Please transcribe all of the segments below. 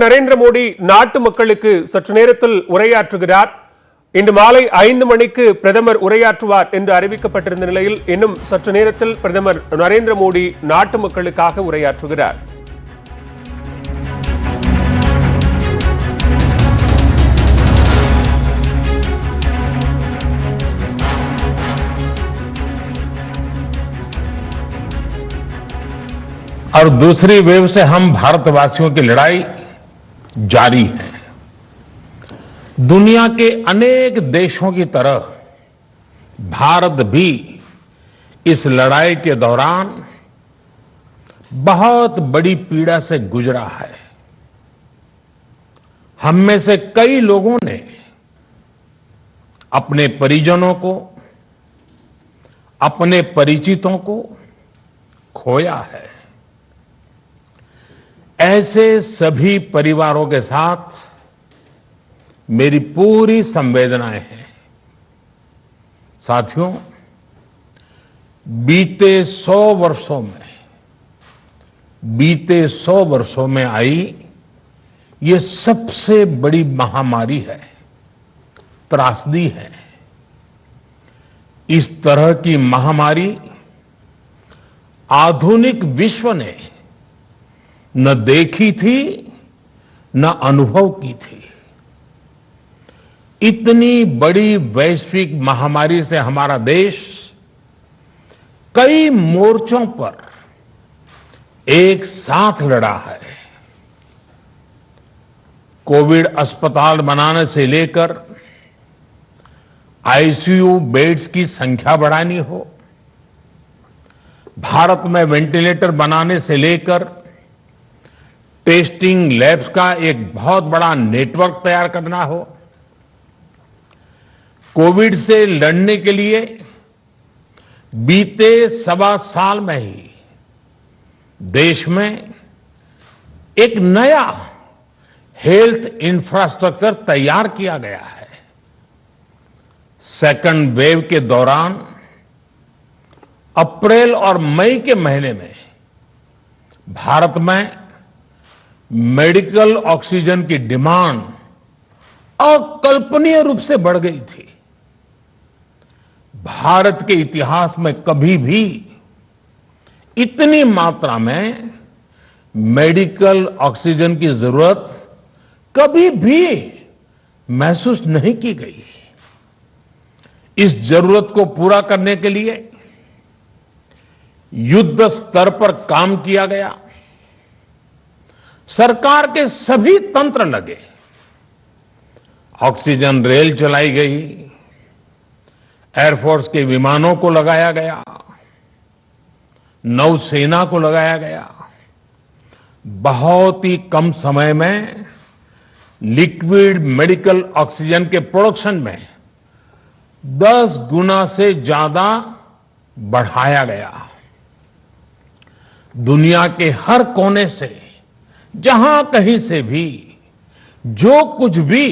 பிரதமர் நரேந்திர மோடி நாட்டு மக்களுக்கு சற்று நேரத்தில் உரையாற்றுகிறார். இன்று மாலை 5 மணிக்கு பிரதமர் உரையாற்றுவார் என்று அறிவிக்கப்பட்டிருந்த நிலையில் இன்னும் சற்று நேரத்தில் பிரதமர் நரேந்திர மோடி நாட்டு மக்களுக்காக உரையாற்றுகிறார். और दूसरी वेव से हम भारतवासियों की लड़ाई जारी है। दुनिया के अनेक देशों की तरह भारत भी इस लड़ाई के दौरान बहुत बड़ी पीड़ा से गुजरा है। हम में से कई लोगों ने अपने परिजनों को, अपने परिचितों को खोया है। ऐसे सभी परिवारों के साथ मेरी पूरी संवेदनाएं हैं। साथियों, बीते 100 वर्षों में आई ये सबसे बड़ी महामारी है, त्रासदी है। इस तरह की महामारी आधुनिक विश्व ने न देखी थी न अनुभव की थी। इतनी बड़ी वैश्विक महामारी से हमारा देश कई मोर्चों पर एक साथ लड़ा है। कोविड अस्पताल बनाने से लेकर आईसीयू बेड्स की संख्या बढ़ानी हो, भारत में वेंटिलेटर बनाने से लेकर टेस्टिंग लैब्स का एक बहुत बड़ा नेटवर्क तैयार करना हो, कोविड से लड़ने के लिए बीते 1.25 साल में ही देश में एक नया हेल्थ इंफ्रास्ट्रक्चर तैयार किया गया है। सेकंड वेव के दौरान अप्रैल और मई के महीने में भारत में मेडिकल ऑक्सीजन की डिमांड अकल्पनीय रूप से बढ़ गई थी। भारत के इतिहास में कभी भी इतनी मात्रा में मेडिकल ऑक्सीजन की जरूरत कभी भी महसूस नहीं की गई। इस जरूरत को पूरा करने के लिए युद्ध स्तर पर काम किया गया। सरकार के सभी तंत्र लगे, ऑक्सीजन रेल चलाई गई, एयरफोर्स के विमानों को लगाया गया, नौसेना को लगाया गया। बहुत ही कम समय में लिक्विड मेडिकल ऑक्सीजन के प्रोडक्शन में 10 गुना से ज्यादा बढ़ाया गया। दुनिया के हर कोने से, जहां कहीं से भी जो कुछ भी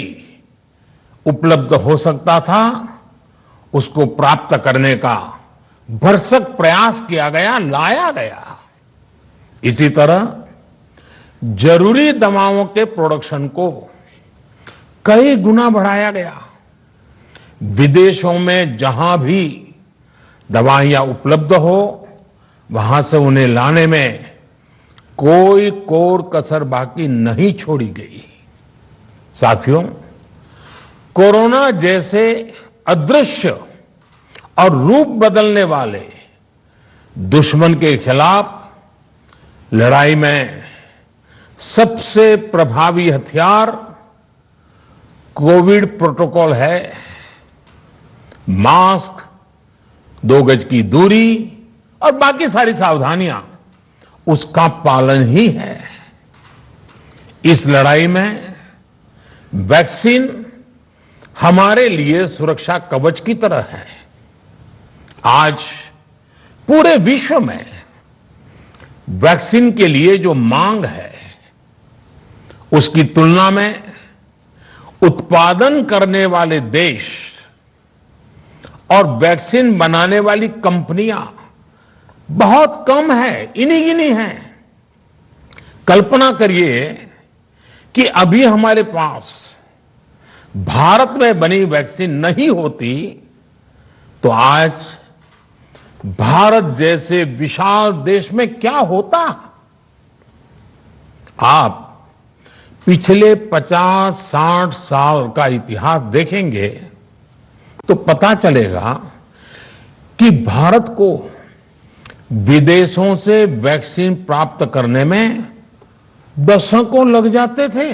उपलब्ध हो सकता था उसको प्राप्त करने का भरसक प्रयास किया गया, लाया गया। इसी तरह जरूरी दवाओं के प्रोडक्शन को कई गुना बढ़ाया गया। विदेशों में जहां भी दवाइयां उपलब्ध हो वहां से उन्हें लाने में कोई कोर कसर बाकी नहीं छोड़ी गई। साथियों, कोरोना जैसे अदृश्य और रूप बदलने वाले दुश्मन के खिलाफ लड़ाई में सबसे प्रभावी हथियार कोविड प्रोटोकॉल है। मास्क, 2 गज की दूरी और बाकी सारी सावधानियां उसका पालन ही है। इस लड़ाई में वैक्सीन हमारे लिए सुरक्षा कवच की तरह है। आज पूरे विश्व में वैक्सीन के लिए जो मांग है उसकी तुलना में उत्पादन करने वाले देश और वैक्सीन बनाने वाली कंपनियां बहुत कम है, इन्हीं गिनी हैं। कल्पना करिए कि अभी हमारे पास भारत में बनी वैक्सीन नहीं होती तो आज भारत जैसे विशाल देश में क्या होता। आप पिछले 50-60 साल का इतिहास देखेंगे तो पता चलेगा कि भारत को विदेशों से वैक्सीन प्राप्त करने में दशकों लग जाते थे।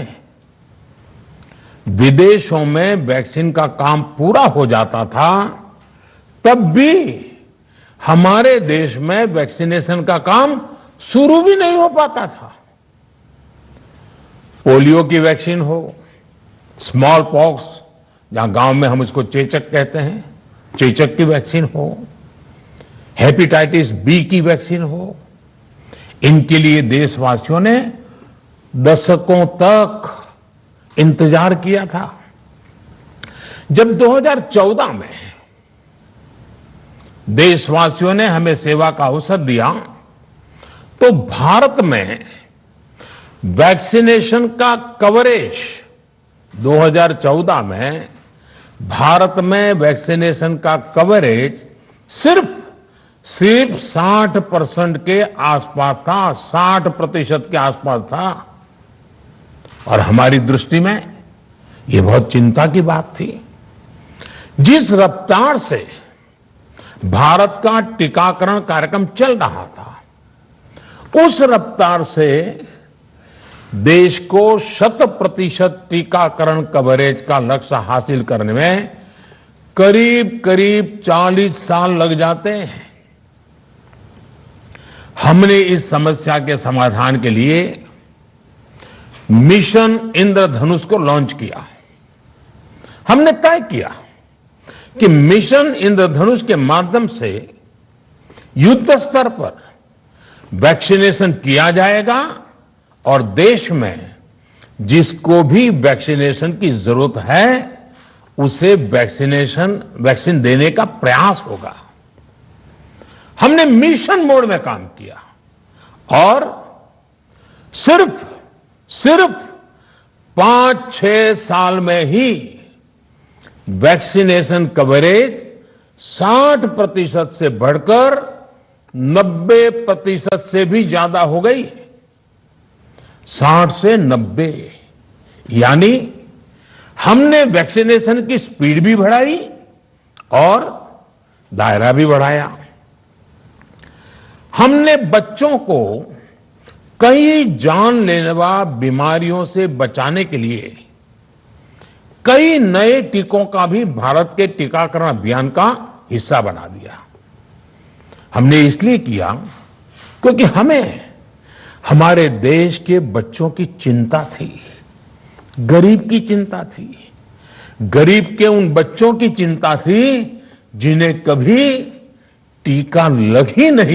विदेशों में वैक्सीन का काम पूरा हो जाता था, तब भी हमारे देश में वैक्सीनेशन का काम शुरू भी नहीं हो पाता था। पोलियो की वैक्सीन हो, स्मॉल पॉक्स, जहां गांव में हम इसको चेचक कहते हैं, चेचक की वैक्सीन हो, हेपेटाइटिस बी की वैक्सीन हो, इनके लिए देशवासियों ने दशकों तक इंतजार किया था। जब 2014 में देशवासियों ने हमें सेवा का अवसर दिया तो भारत में वैक्सीनेशन का कवरेज 2014 में भारत में वैक्सीनेशन का कवरेज सिर्फ 60% के आसपास था, 60% के आसपास था। और हमारी दृष्टि में यह बहुत चिंता की बात थी। जिस रफ्तार से भारत का टीकाकरण कार्यक्रम चल रहा था, उस रफ्तार से देश को 100% टीकाकरण कवरेज का लक्ष्य हासिल करने में करीब करीब 40 साल लग जाते हैं। हमने इस समस्या के समाधान के लिए मिशन इंद्रधनुष को लॉन्च किया। हमने तय किया कि मिशन इंद्रधनुष के माध्यम से युद्ध स्तर पर वैक्सीनेशन किया जाएगा और देश में जिसको भी वैक्सीनेशन की जरूरत है उसे वैक्सीन देने का प्रयास होगा। हमने मिशन मोड में काम किया और सिर्फ 5-6 साल में ही वैक्सीनेशन कवरेज 60% से बढ़कर 90% से भी ज्यादा हो गई। 60 से 90, यानी हमने वैक्सीनेशन की स्पीड भी बढ़ाई और दायरा भी बढ़ाया। हमने बच्चों को कई जानलेवा बीमारियों से बचाने के लिए कई नए टीकों का भी भारत के टीकाकरण अभियान का हिस्सा बना दिया। हमने इसलिए किया क्योंकि हमें हमारे देश के बच्चों की चिंता थी, गरीब की चिंता थी, गरीब के उन बच्चों की चिंता थी जिन्हें कभी टीका लग ही नहीं